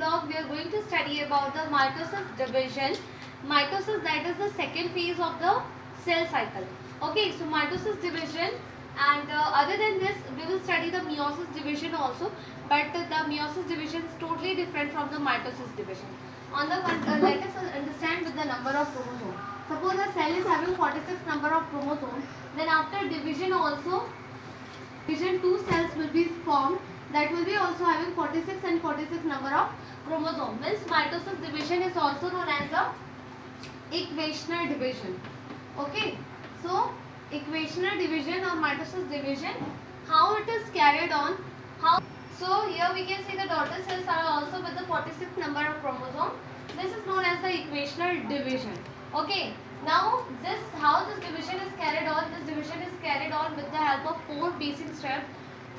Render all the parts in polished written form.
vlog we are going to study about the mitosis division. Mitosis, that is the second phase of the cell cycle. Okay, so mitosis division, and other than this we will study the meiosis division also, but the meiosis division is totally different from the mitosis division. On the let us understand with the number of chromosomes. Suppose a cell is having 46 number of chromosomes, then after division also, division two cells will be formed, that will be also having 46 and 46 number of chromosomes. Means mitosis division is also known as the equational division. Okay, so equational division or mitosis division, how it is carried on, how, so here we can see the daughter cells are also with the 46 number of chromosome. This is known as the equational division. Okay, now this, how this division is carried on, this division is carried on with the help of four basic steps: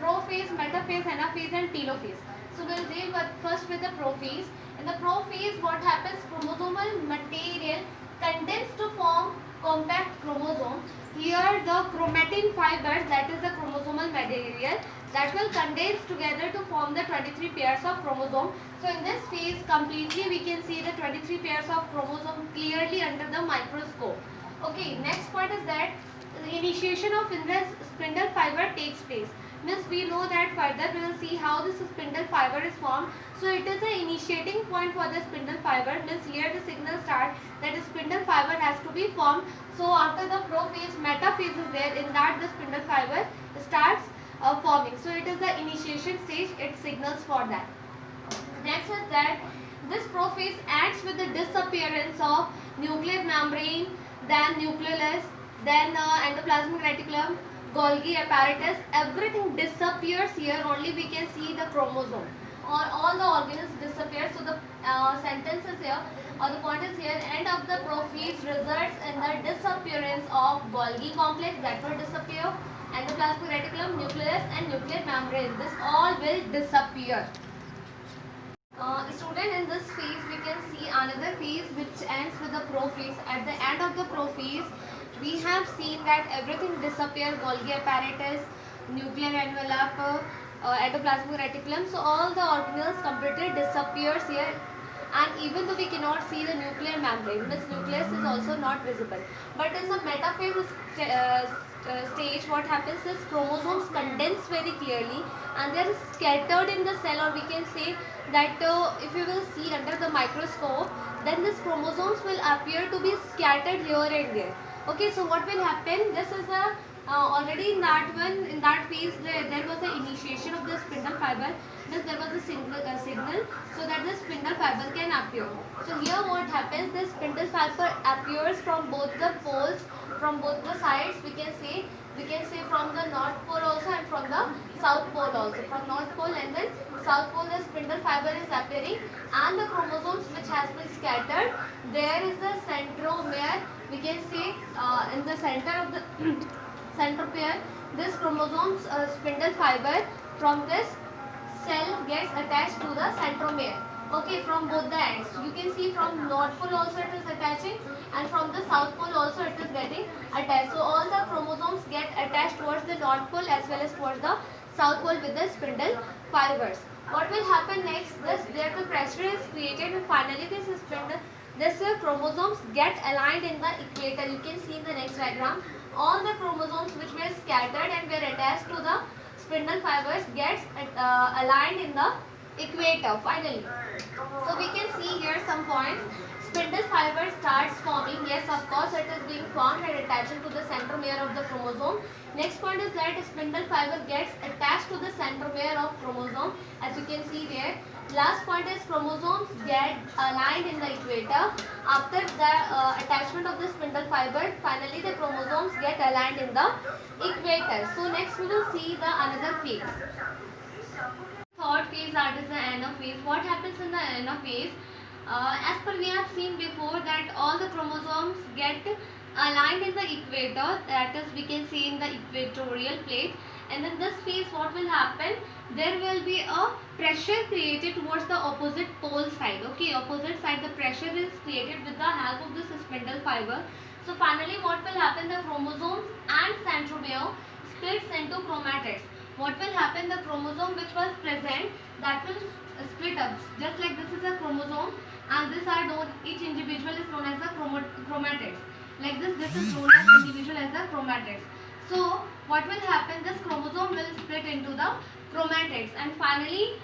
prophase, metaphase, anaphase and telophase. So we'll deal first with the prophase. In the prophase, what happens? Chromosomal material condenses to form compact chromosome. Here the chromatin fibers, that is the chromosomal material, that will condense together to form the 23 pairs of chromosome. So in this phase completely we can see the 23 pairs of chromosome clearly under the microscope. Okay, next point is that the initiation of spindle fiber takes place. Means we know that further we will see how this spindle fiber is formed. So it is the initiating point for the spindle fiber. Means here the signal starts that the spindle fiber has to be formed. So after the prophase, metaphase is there, in that the spindle fiber starts forming. So it is the initiation stage, it signals for that. Next is that this prophase acts with the disappearance of nuclear membrane, then nucleolus, then endoplasmic reticulum, Golgi apparatus, everything disappears. Here only we can see the chromosome, or all the organelles disappear. So the sentence is here, or the point is here: end of the prophase results in the disappearance of Golgi complex, that will disappear, endoplasmic reticulum, nucleus and nuclear membrane, this all will disappear. Student, in this phase we can see another phase which ends with the prophase. At the end of the prophase we have seen that everything disappears: Golgi apparatus, nuclear envelope, endoplasmic reticulum. So all the organelles completely disappears here, and even though we cannot see the nuclear membrane, this nucleus is also not visible. But in the metaphase stage, what happens is chromosomes condense very clearly and they are scattered in the cell, or we can say that if you will see under the microscope, then these chromosomes will appear to be scattered here and there. Okay, so what will happen? This is a already in that one, in that phase there was the initiation of the spindle fiber. Thus there was a signal so that the spindle fiber can appear. So here what happens? The spindle fiber appears from both the poles, from both the sides. We can say from the north pole also and from the south pole also. From north pole and then south pole the spindle fiber is appearing, and the chromosomes which has been scattered, there is the centromere. We can say in the center of the centromere, this chromosomes spindle fiber from this cell gets attached to the centromere. Okay, from both the ends. You can see from north pole also it is attaching, and from the south pole also it is getting attached. So all the chromosomes get attached towards the north pole as well as towards the south pole with the spindle fibers. What will happen next? There the pressure is created, and finally this chromosomes get aligned in the equator. You can see in the next diagram, all the chromosomes which were scattered and were attached to the spindle fibers gets aligned in the equator finally. So we can see here some points. Spindle fiber starts forming. Yes, of course it is being formed and attaching to the centromere of the chromosome. Next point is that spindle fiber gets attached to the centromere of chromosome, as you can see there. Last point is chromosomes get aligned in the equator. After the attachment of the spindle fiber, finally the chromosomes get aligned in the equator. So next we will see the another phase. Third phase, that is the anaphase. What happens in the anaphase? As per we have seen before that all the chromosomes get aligned in the equator, that is we can see in the equatorial plate. And in this phase what will happen? There will be a pressure created towards the opposite pole side. Okay, opposite side the pressure is created with the help of this spindle fiber. So finally what will happen? The chromosomes and centromere splits into chromatids. What will happen? The chromosome which was present, that will split up. Just like this is chromosome, and this are known, each individual is known as the chromatids. Like this is known as individual as the chromatids. So what will happen, this chromosome will split into the chromatids, and finally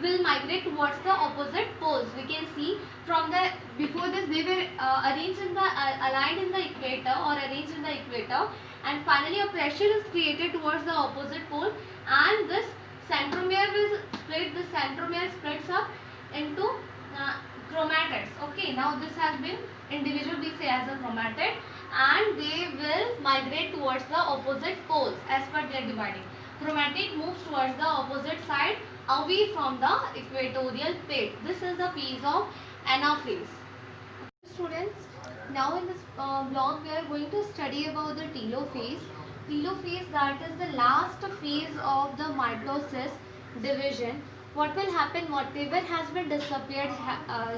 will migrate towards the opposite poles. We can see from the, before this they were arranged in the aligned in the equator or arranged in the equator, and finally a pressure is created towards the opposite pole, and this centromere will split. The centromere splits up into chromatids. Okay, now this has been individual, we say as a chromatid, and they will migrate towards the opposite poles as per their dividing. Chromatid moves towards the opposite side away from the equatorial plate. This is the phase of anaphase. Students, now in this blog we are going to study about the telophase. Telophase, that is the last phase of the mitosis division. What will happen, whatever has been disappeared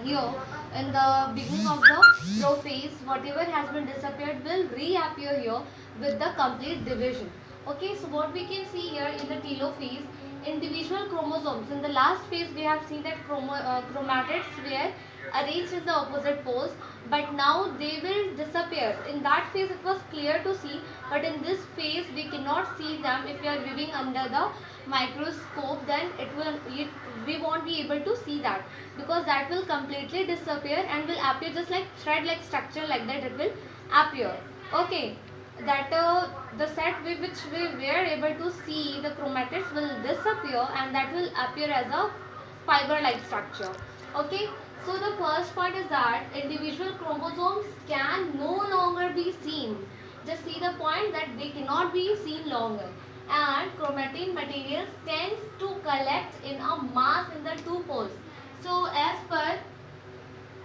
here in the beginning of the prophase, whatever has been disappeared will reappear here with the complete division. Okay, so what we can see here in the telophase, individual chromosomes. In the last phase we have seen that chromatids were arranged in the opposite poles, but now they will disappear. In that phase it was clear to see, but in this phase we cannot see them. If we are viewing under the microscope, then we won't be able to see that, because that will completely disappear and will appear just like thread like structure, like that it will appear. Okay, that the set with which we were able to see the chromatids will disappear, and that will appear as a fiber like structure. Okay, so the first point is that individual chromosomes can no longer be seen. Just see the point that they cannot be seen longer, and chromatin materials tends to collect in a mass in the two poles. So as per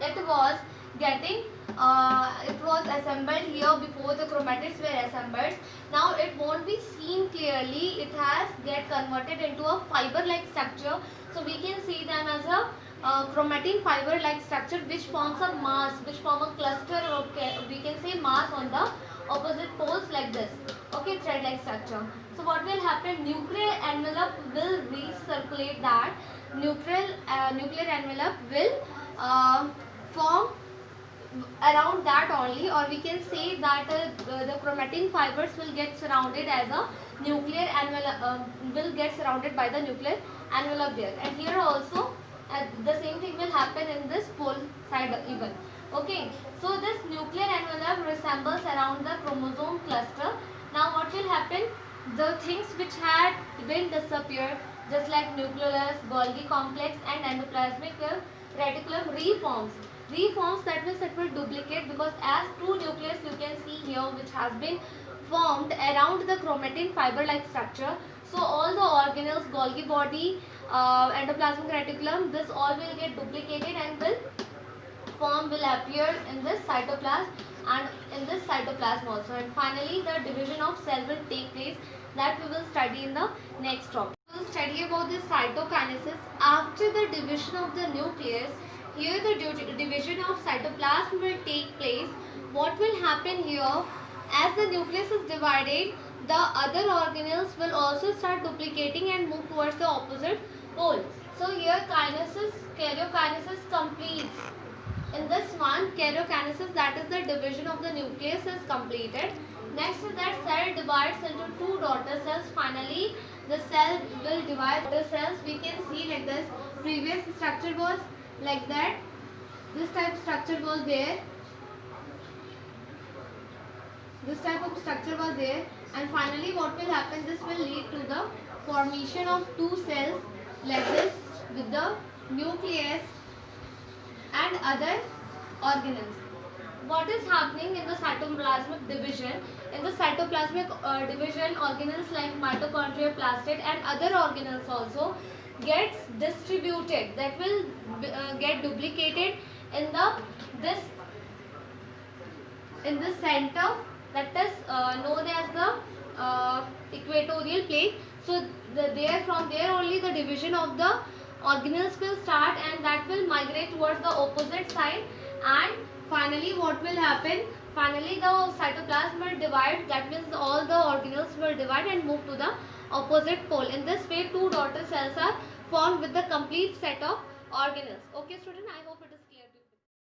it was getting it was assembled here before the chromatids were assembled. Now it won't be seen clearly. It has get converted into a fiber like structure. So we can see them as a chromatin fiber like structure, which forms a mass, which form a cluster, or we can say mass on the opposite poles like this. Okay, thread like structure. So what will happen, nuclear envelope will recirculate that. Nuclear envelope will form around that only, or we can say that the chromatin fibers will get surrounded as a nuclear envelope, will get surrounded by the nuclear envelope there. And here also the same thing will happen in this pole side even. Okay, so this nuclear envelope resembles around the chromosome cluster. Now what will happen, the things which had been disappeared, just like nucleus, Golgi complex and endoplasmic reticulum reforms, that means it will duplicate, because as two nucleus you can see here which has been formed around the chromatin fiber like structure. So all the organelles, Golgi body, endoplasmic reticulum, this all will get duplicated and will appear in this cytoplasm and in this cytoplasm also. And finally the division of cell will take place, that we will study in the next topic. We will study about the cytokinesis after the division of the nucleus. Here the division of cytoplasm will take place. What will happen here, as the nucleus is divided, the other organelles will also start duplicating and move towards the opposite pole. So here karyokinesis completes. In this one, karyokinesis, that is the division of the nucleus, is completed. Next to that, cell divides into two daughter cells. Finally, the cell will divide daughter cells. We can see like this. Previous structure was like that. This type of structure was there. This type of structure was there. And finally, what will happen? This will lead to the formation of two cells like this with the nucleus and other organelles. What is happening in the cytoplasmic division? In the cytoplasmic division, organelles like mitochondria, plastid and other organelles also gets distributed, that will get duplicated in this center, that is known as the equatorial plate. So from there only the division of the organelles will start, and that will migrate towards the opposite side. And finally what will happen, finally the cytoplasm will divide, that means all the organelles will divide and move to the opposite pole. In this way two daughter cells are formed with the complete set of organelles. Okay student, I hope it is clear.